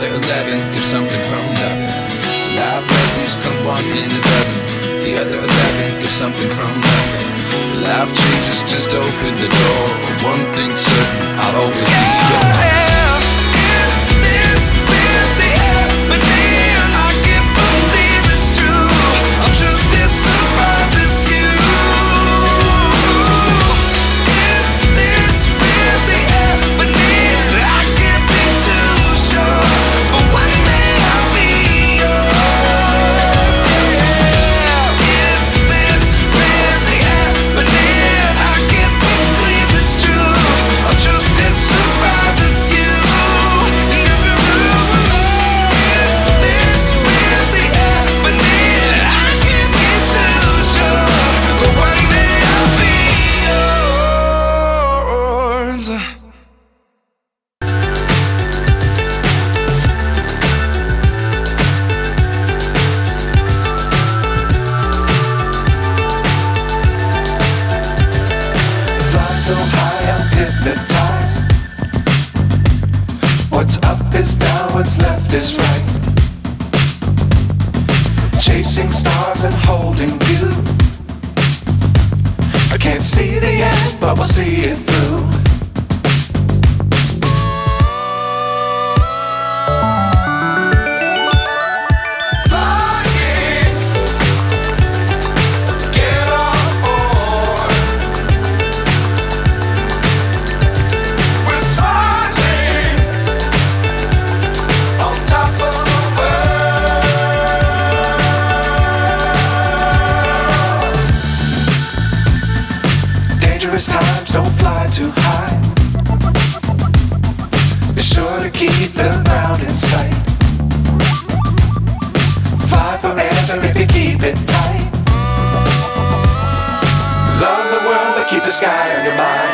other 11 get something from nothing. Life lessons come one in a dozen. The other 11 get something from nothing. Life changes just open the door. One thing's certain, I'll always be yours. Is this really happening? I can't believe it's true. I'm just as surprised as you. Is this really happening? I can't be too sure, but one day I'll be yours. Is this really happening? I can't believe it's true. I'm just as surprised as you. Is this really happening? I can't be too sure, but one day I'll be yours. Fly so high, I'm hypnotized. What's up is down, what's left is right. Chasing stars and holding you. I can't see the end, but we'll see it through. Flying, get on board. We're smiling on top of the world. Dangerous times, don't fly too high. Be sure to keep the ground in sight. Fly forever if you keep it tight. Love the world, but keep the sky on your mind.